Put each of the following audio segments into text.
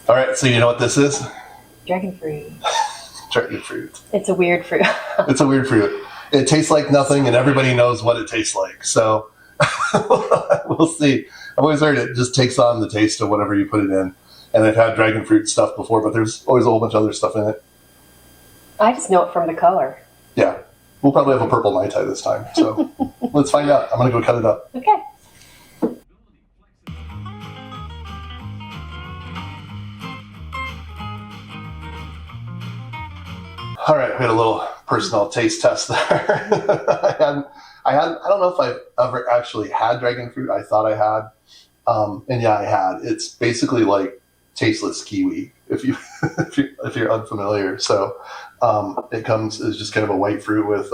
All right, so you know what this is? Dragon fruit. Dragon fruit. It's a weird fruit. It's a weird fruit. It tastes like nothing, and everybody knows what it tastes like. So we'll see. I've always heard it just takes on the taste of whatever you put it in. And I've had dragon fruit stuff before, but there's always a whole bunch of other stuff in it. I just know it from the color. Yeah. We'll probably have a purple Mai Tai this time. So let's find out. I'm going to go cut it up. Okay. All right, we had a little personal taste test there. I don't know if I've ever actually had dragon fruit. I thought I had. And yeah, I had. It's basically like tasteless kiwi if you're unfamiliar. So it comes as just kind of a white fruit with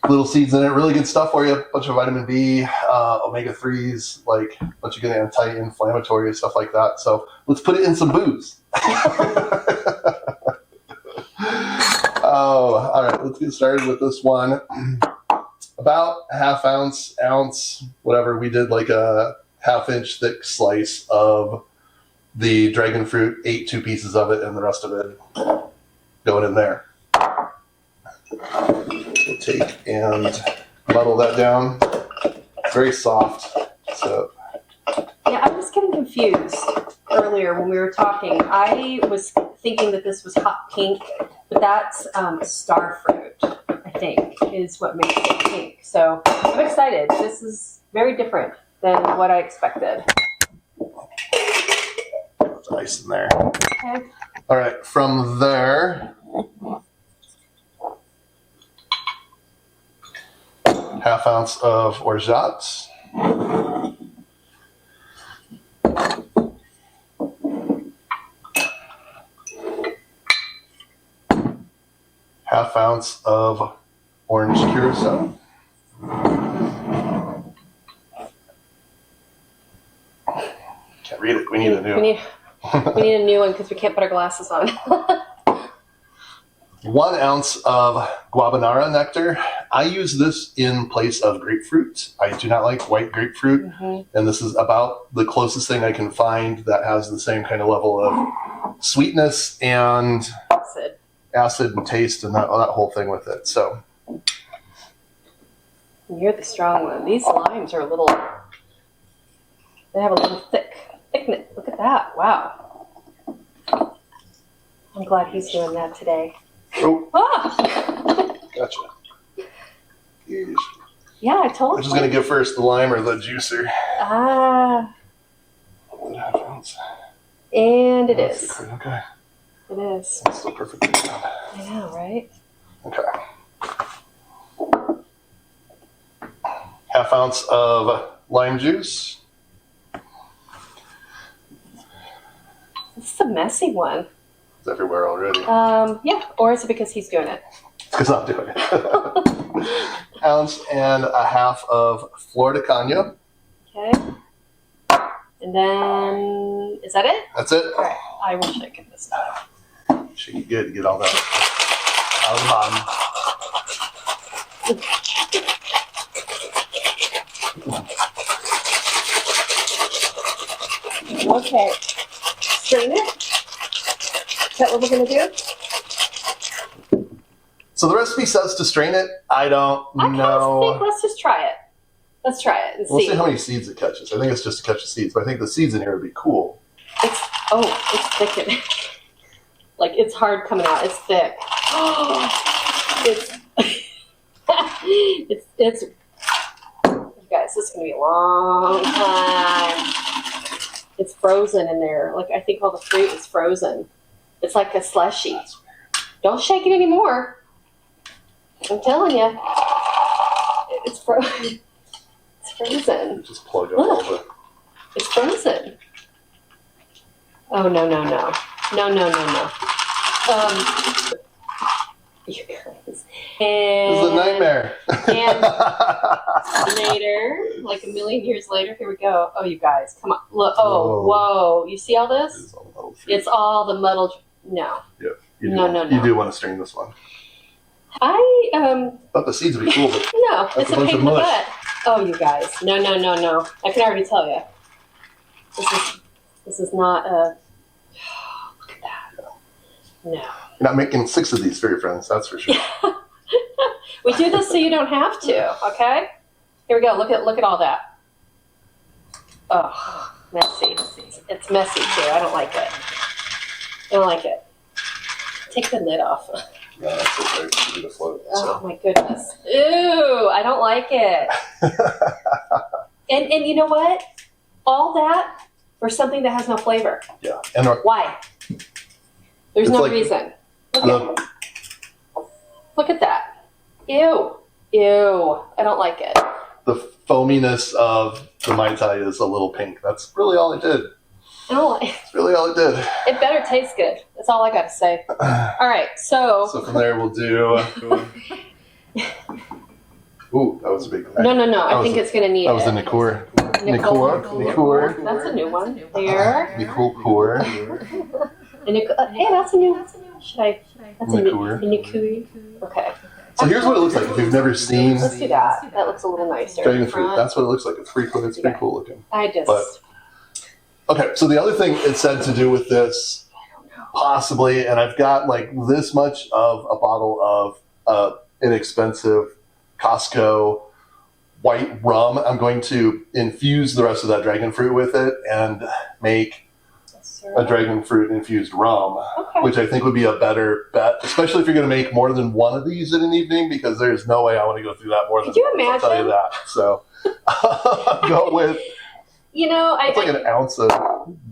little seeds in it. Really good stuff for you. A bunch of vitamin B, omega-3s, like a bunch of good anti-inflammatory stuff like that. So let's put it in some booze. Oh, all right. Let's get started with this one. About a half ounce, whatever. We did like a half-inch thick slice of the dragon fruit, ate 2 pieces of it, and the rest of it going in there. We'll take and muddle that down. Very soft. So yeah, I was getting confused earlier when we were talking. I was thinking that this was hot pink, but that's star fruit, I think, is what makes it pink. So I'm excited. This is very different than what I expected. There's ice in there. Okay. All right, from there, half ounce of orgeat. Half ounce of orange curaçao. Can't read it. We need a new. We need a new one because we can't put our glasses on. 1 ounce of guanabana nectar. I use this in place of grapefruit. I do not like white grapefruit, and this is about the closest thing I can find that has the same kind of level of sweetness and acid and taste and that whole thing with it. So you're the strong one. These limes are a little. They have a little thickness. Look at that! Wow. I'm glad he's doing that today. Oh, Ah! gotcha. Yeesh. Yeah, I told you. I'm just gonna give first the lime or the juicer. Ah. 1.5 ounce. And it is. Okay. It is. It's still perfectly done. I know, right? Okay. Half ounce of lime juice. This is a messy one. It's everywhere already. Yeah. Or is it because he's doing it? It's because I'm doing it. Ounce and a half of Florida Cana. Okay. And then, is that it? That's it. All right. I will shake it this time. Shake it good to get all that out of the bottom. Okay. Strain it. Is that what we're going to do? So the recipe says to strain it. I don't know. I think let's just try it. Let's try it and We'll see how many seeds it catches. I think it's just to catch the seeds, but I think the seeds in here would be cool. It's thickened. Like, it's hard coming out. It's thick. It's you guys, this is going to be a long time. It's frozen in there. Like, I think all the fruit is frozen. It's like a slushy. Don't shake it anymore. I'm telling you. It's frozen. It's frozen. Just plug up all the... It's frozen. Oh, no. No. You guys. And this is a nightmare. And later, like a million years later, here we go. Oh, you guys, come on. Look. Oh, whoa. You see all this? It's all the muddled. No. Yeah. No. You do want to strain this one. I thought the seeds would be cool, but no, it's a pain in the butt. Oh, you guys. No. I can already tell you. This is not a No. You're not making 6 of these for your friends, that's for sure. We do this so you don't have to, okay? Here we go. Look at all that. Oh, messy. It's messy too. I don't like it. Take the lid off. Yeah, that's okay. You need to float. Oh my goodness. Ew, I don't like it. and you know what? All that for something that has no flavor. Yeah. And why? There's no reason. Look at that. Ew. I don't like it. The foaminess of the Mai Tai is a little pink. That's really all it did. I don't like it. That's really all it did. It better taste good. That's all I got to say. All right, so from there we'll do... Ooh, that was a big one. No. I think it's going to need That was the Nicour. Nicour. That's a new one. There. Nicour. Hey, that's a new one. That's Nicour. a Nicour. Okay. So here's what it looks like if you've never seen Let's do that. That looks a little nicer. dragon fruit. That's what it looks like. It's pretty cool. It's pretty cool looking. Okay, so the other thing it said to do with this, possibly, and I've got like this much of a bottle of inexpensive Costco white rum. I'm going to infuse the rest of that dragon fruit with it and make a dragon fruit infused rum, which I think would be a better bet, especially if you're going to make more than one of these in an evening, because there's no way I want to go through that more than Could you once, imagine? I'll tell you that. So go with... it's like an ounce of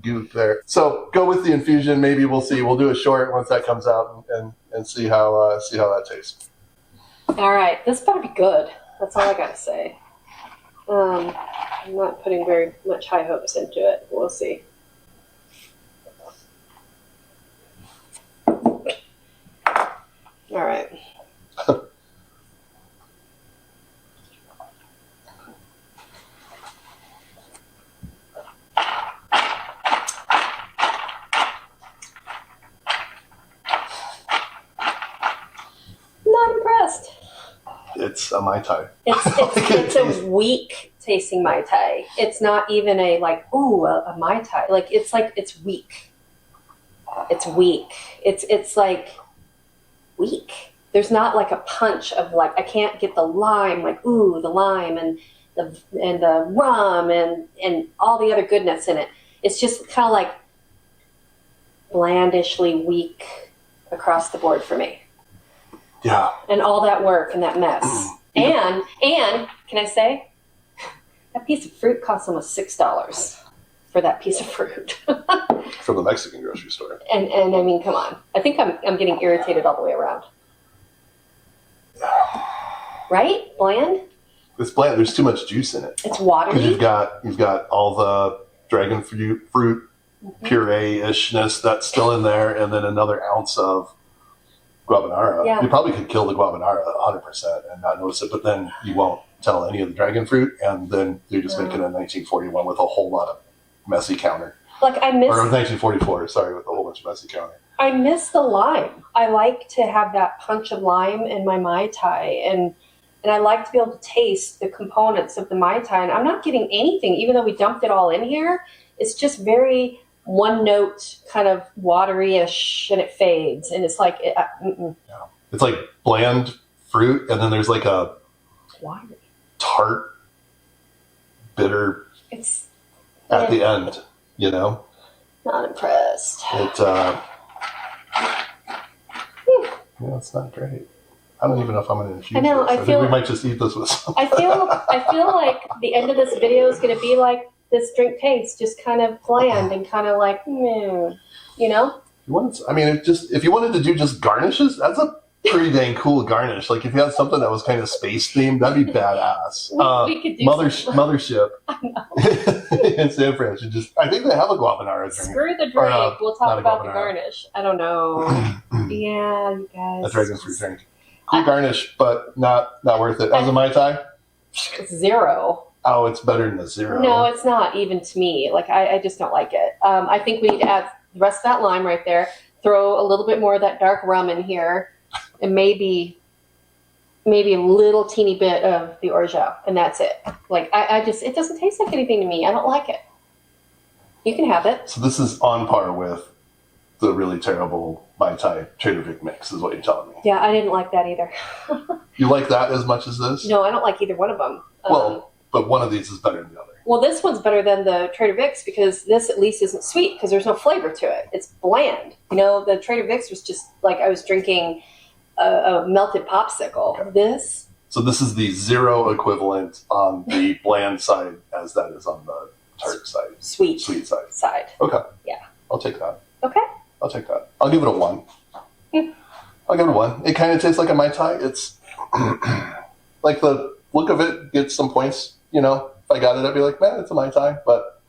goop there. So go with the infusion. Maybe we'll see. We'll do a short once that comes out and see how that tastes. All right, this better be good. That's all I gotta say. I'm not putting very much high hopes into it. We'll see. All right. Not impressed. It's a Mai Tai. It's a weak tasting Mai Tai. It's not even a Mai Tai. It's weak. It's weak. It's like weak. There's not like a punch of like, I can't get the lime, like the lime and the rum and all the other goodness in it. It's just kind of like blandishly weak across the board for me. Yeah. And all that work and that mess. And can I say, that piece of fruit costs almost $6 for that piece of fruit. From the Mexican grocery store. And I mean, come on. I think I'm getting irritated all the way around. Right? Bland? It's bland. There's too much juice in it. It's watery. You've got all the dragon fruit puree-ishness that's still in there, and then another ounce of guabanara. Yeah. You probably could kill the guabanara 100% and not notice it, but then you won't tell any of the dragon fruit, and then you're just making a 1941 with a whole lot of messy counter. Like I miss... Or 1944, sorry, with a whole bunch of messy counter. I miss the lime. I like to have that punch of lime in my Mai Tai, and I like to be able to taste the components of the Mai Tai, and I'm not getting anything, even though we dumped it all in here. It's just very one note, kind of watery-ish, and it fades, and it's like... Yeah. It's like bland fruit, and then there's like a tart, bitter at the end, you know? Not impressed. It's not great. I don't even know if I'm going to infuse I know, this. I think we might just eat this with something. I feel like the end of this video is going to be like this drink tastes, just kind of bland and kind of like, you know? If you wanted to do just garnishes, that's a pretty dang cool garnish. Like if you had something that was kind of space themed, that'd be badass. We could do Mothership. I know. In San Fran, I think they have a guabanara drink. Screw the drink. We'll talk about the garnish. I don't know. Yeah, you guys. A dragon fruit drink. Cool garnish, but not worth it. As a Mai Tai? 0. Oh, it's better than a 0. No, it's not, even to me. Like, I just don't like it. I think we need to add the rest of that lime right there, throw a little bit more of that dark rum in here, and maybe a little teeny bit of the orgeat, and that's it. Like, it doesn't taste like anything to me. I don't like it. You can have it. So this is on par with the really terrible Mai Tai Trader Vic mix, is what you're telling me. Yeah, I didn't like that either. You like that as much as this? No, I don't like either one of them. Well, but one of these is better than the other. Well, this one's better than the Trader Vic's because this at least isn't sweet because there's no flavor to it. It's bland. You know, the Trader Vic's was just like I was drinking a melted popsicle. Okay. This. So this is the zero equivalent on the bland side as that is on the tart side. Sweet side. Okay. Yeah. I'll take that. Okay. I'll take that. I'll give it a 1. I'll give it a 1. It kind of tastes like a Mai Tai. It's like the look of it gets some points. You know, if I got it, I'd be like, man, it's a Mai Tai, but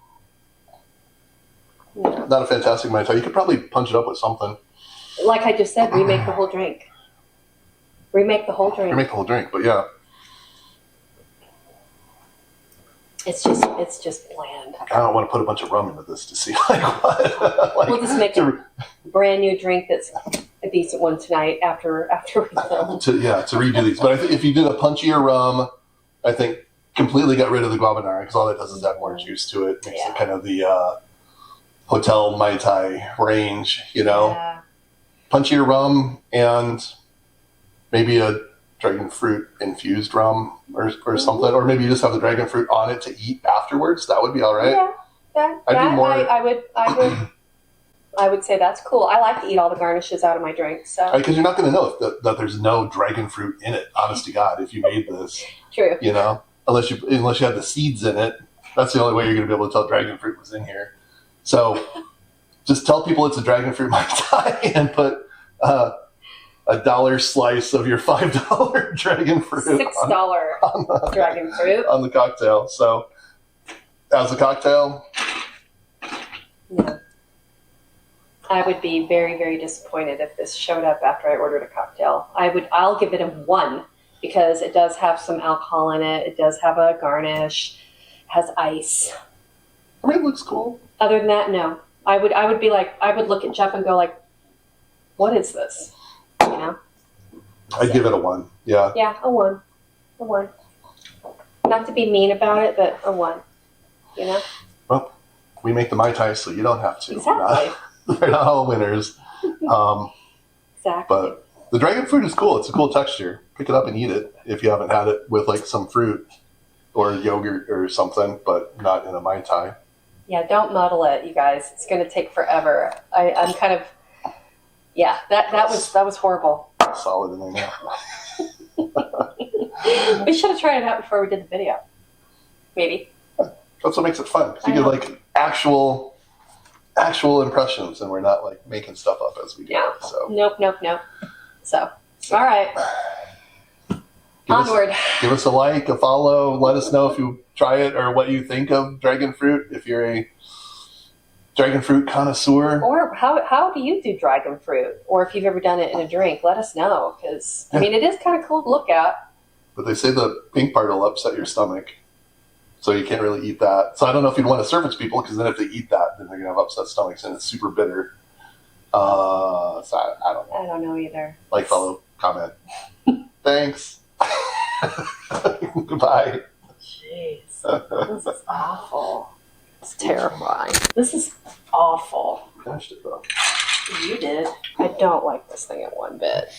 not a fantastic Mai Tai. You could probably punch it up with something. Like I just said, remake the whole drink. Remake the whole drink, but yeah. It's just bland. I don't want to put a bunch of rum into this to see like what. Like, we'll just make a brand new drink that's a decent one tonight after we film. To redo these. But I think if you did a punchier rum, I think completely got rid of the guanabana because all that does is add more juice to it. Makes it kind of the hotel Mai Tai range, you know. Yeah. Punchier rum and maybe a dragon fruit infused rum or something, or maybe you just have the dragon fruit on it to eat afterwards. That would be all right. I would say that's cool. I like to eat all the garnishes out of my drink, so because you're not going to know that there's no dragon fruit in it. Honest to God, if you made this, true. You know, unless you have the seeds in it, that's the only way you're going to be able to tell dragon fruit was in here. So just tell people it's a dragon fruit Mai Tai and put $1 slice of your $5 dragon fruit. $6 dragon fruit on the cocktail. So as a cocktail, yeah. I would be very, very disappointed if this showed up after I ordered a cocktail. I'll give it a 1 because it does have some alcohol in it. It does have a garnish, has ice. I mean, it looks cool. Other than that, no. I would be like, I would look at Jeff and go like, what is this? You know? I'd give it a 1. Yeah. Yeah, a 1. A 1. Not to be mean about it, but a 1. You know? Well, we make the Mai Tai, so you don't have to. Exactly. We're not all winners. Exactly. But the dragon fruit is cool. It's a cool texture. Pick it up and eat it if you haven't had it with like some fruit or yogurt or something, but not in a Mai Tai. Yeah, don't muddle it, you guys. It's going to take forever. I'm kind of, yeah, that was horrible. Solid in there now. We should have tried it out before we did the video. Maybe. That's what makes it fun. You get like actual impressions, and we're not like making stuff up as we go. Yeah. So. Nope. So, all right. Onward. Give us a like, a follow. Let us know if you try it or what you think of dragon fruit. If you're a dragon fruit connoisseur, or how do you do dragon fruit, or if you've ever done it in a drink, let us know because I mean it is kind of cool to look at. But they say the pink part will upset your stomach, so you can't really eat that. So I don't know if you'd want to serve it to people because then if they eat that, then they're gonna have upset stomachs and it's super bitter. So I don't know. I don't know either. Like, follow, comment. Thanks. Goodbye. Jeez, this is awful. It's terrifying. This is awful. Finished it though. You did. I don't like this thing at one bit.